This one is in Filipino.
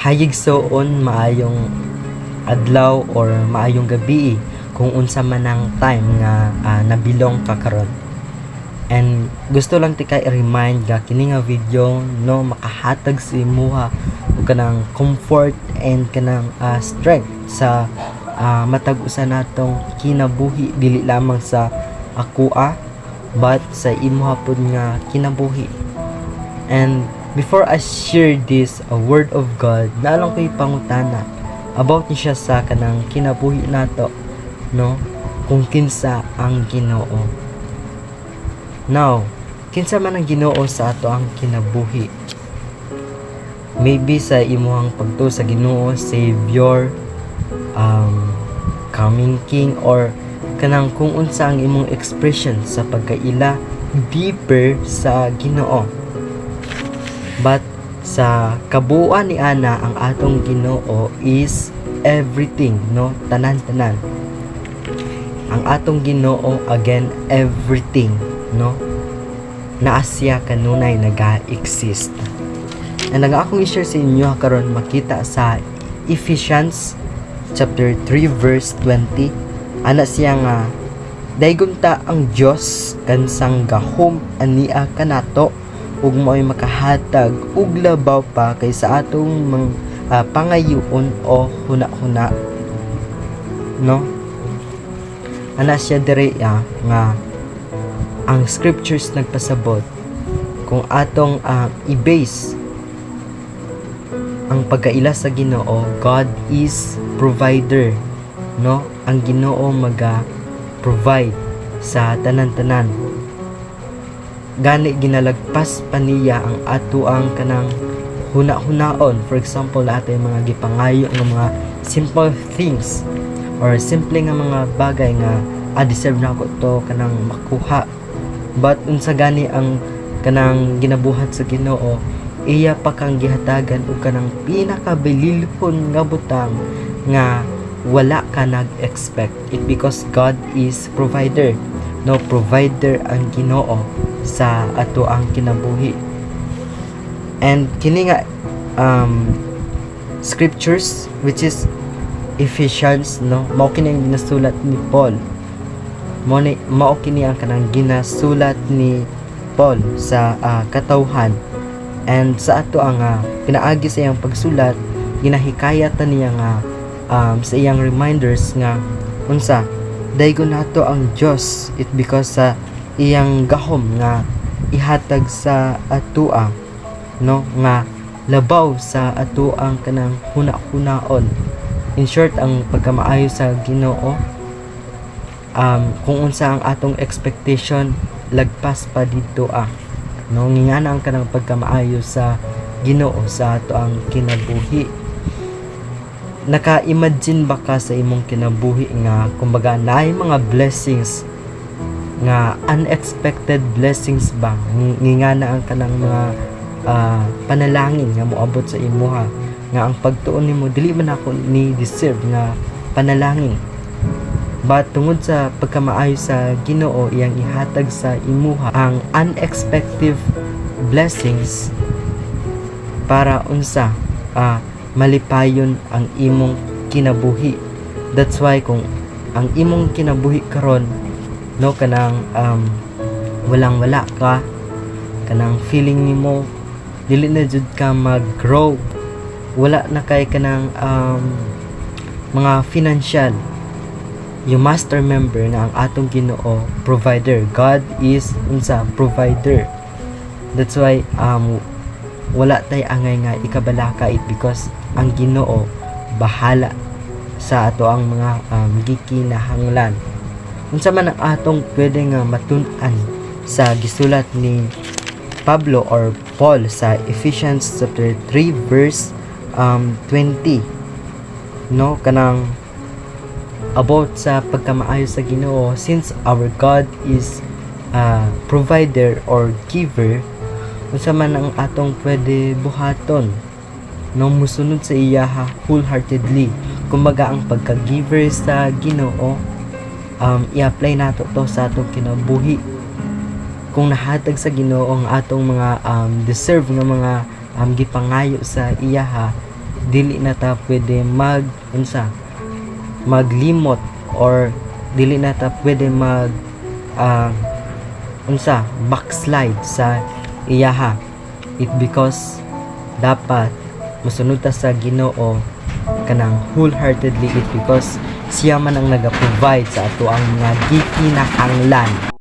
Hayig soon maayong adlaw or maayong gabi kung unsa man ang time nga nabilong ka karon. And gusto lang ti kay i-remind nga kini nga video no makahatag sa imuha og kanang comfort and kanang strength sa matag usa natong kinabuhi, dili lamang sa akua but sa imuha pud nga kinabuhi. And before I share this word of God, naalong ko'y pangutana about ni siya sa kanang kinabuhi nato, no? Kung kinsa ang Ginoo. Now, kinsa man ang Ginoo sa ato ang kinabuhi? Maybe sa imuhang pagtuo sa Ginoo, Savior, coming King, or kanang kung unsa ang imong expression sa pagkaila deeper sa Ginoo. But sa kabuuan ni ana, ang atong Ginoo is everything, no? Tanan-tanan. Ang atong Ginoo, again, everything, no? Naa siya kanunay naga-exist. And ang akong i-share sa inyo karon makita sa Ephesians chapter 3 verse 20. Ana siya nga daygon ta ang Dios kansang gahom ania kanato ug mao'y makahatag og labaw pa kaysa atong pangayoon o huna-huna, no? Ana siya dire nga ang scriptures nagpasabot kung atong i-base ang pagkaila sa Ginoo. God is provider, no? Ang Ginoo maga-provide sa tanan-tanan. Gani ginalagpas pa niya ang ato ang kanang huna-hunaon. For example, natay mga gipangayo nga mga simple things or simple nga mga bagay nga deserve na ko to kanang makuha. But unsa gani ang kanang ginabuhat sa Ginoo, iya pa kang gihatagan og kanang pinakabililhon nga butang nga wala ka nag-expect. It because God is provider, no? Provider ang Ginoo sa ato ang kinabuhi. And kini nga scriptures which is Ephesians, no? Mao kini ang ginasulat ni Paul. Mao kini ang kanang ginasulat ni Paul sa katawhan. And sa ato ang pinaagi sa iyang pagsulat, ginahikayatan niya nga sa iyang reminders nga unsa daygon nato ang Dios. It because sa iyang gahom nga ihatag sa atoa, no? Nga labaw sa ato ang kanang huna-hunaon. In short, ang pagkamaayo sa Ginoo, kung unsa ang atong expectation, lagpas pa dito no? Ngingana ang kanang pagkamaayo sa Ginoo sa ato ang kinabuhi. Naka-imagine ba ka sa imong kinabuhi nga kumbaga naay mga blessings nga unexpected blessings ba ngingana ang kanang mga panalangin nga moabot sa imuha nga ang pagtuon nimo dili man ako ni deserve nga panalangin, but tungod sa pagkamaayo sa Ginoo iyang ihatag sa imuha ang unexpected blessings para unsa malipayon ang imong kinabuhi. That's why kung ang imong kinabuhi karon, no, kanang walang-wala ka, kanang feeling nimo dili na jud ka mag-grow, wala na kay kanang mga financial, you must remember na ang atong Ginoo provider. God is unsa provider. That's why wala tay angay nga ikabalaka it because ang Ginoo bahala sa ato ang mga gikinahanglan. Unsa man ang atong pwede nga matun-an sa gisulat ni Pablo or Paul sa Ephesians chapter 3 verse 20, no? Kanang about sa pagkamaayo sa Ginoo, since our God is provider or giver, unsa man ang atong pwede buhaton, no? Musunod sa iya wholeheartedly. Kumbaga ang pagka-giver sa Ginoo, i-apply nato to sa atong kinabuhi. Kung nahatag sa Ginoo ang atong mga deserve nga mga gipangayo sa iya, dili na ta pwede maglimot, or dili na ta pwede backslide sa iyaha. It because dapat musunod ta sa Ginoo kanang wholeheartedly, it because siya man ang naga-provide sa ato ang mga gikinahanglan.